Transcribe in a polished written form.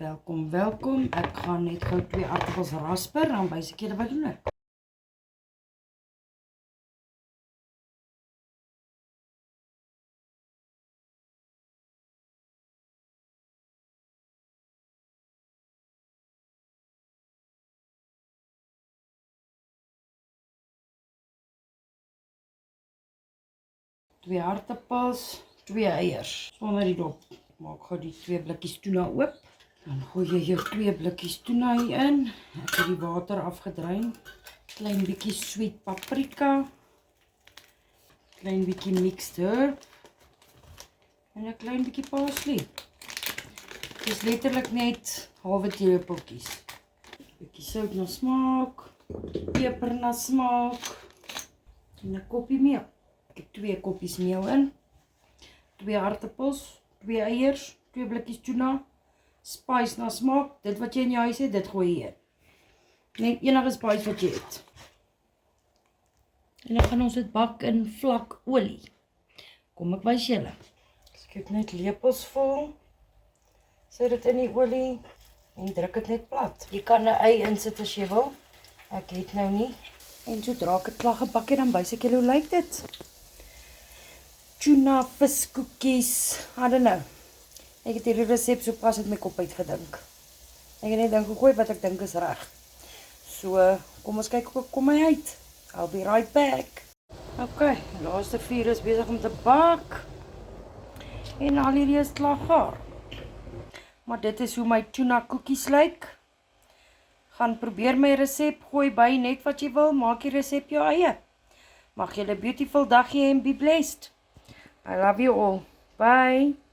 Welkom, welkom. Ek gaan net gou 2 aardappels rasper, dan wys ek julle wat doen ek. Twee aardappels, 2 eiers, sonder die dop. Maak gou die 2 blikkies tuna oop. Dan gooi jy jou 2 blikkies tuna in. Ek het die water afgedrein. Klein bietjie sweet paprika. Klein bietjie mixed herb. En 'n klein bietjie parsley. Dis letterlik net halwe teelepeltjies. Bietjie sout na smaak, peper na smaak en 'n koppie meel. Ek het 2 koppies meel in. 2 aardappels, 2 eiers, 2 blikkies tuna. Spice na smaak, dit wat jy in jou huis het, dit gooi jy in. Net enige spice wat jy het. En dan gaan ons dit bak in vlak olie. Kom ek wys julle. Ek het net lepels vol. Sit dit in die olie en druk dit net plat. Jy kan 'n ei insit as jy wil. Ek het nou nie. En sodra ek dit klaar gebak het, dan wys ek julle hoe lyk dit. Tuna viskoekies. I don't know. Ek het hierdie resep so pas uit my kop uitgedink. Ek het net dink gegooi wat ek dink is reg. So, kom ons kyk hoe kom hy uit. I'll be right back. Okay, laaste 4 is besig om te bak. En al hierdie is klaar gaar. Maar dit is hoe my tuna koekies lyk. Gaan probeer my resep, gooi by net wat jy wil, maak die resep jou eie. Mag julle 'n beautiful dag hê en be blessed. I love you all. Bye.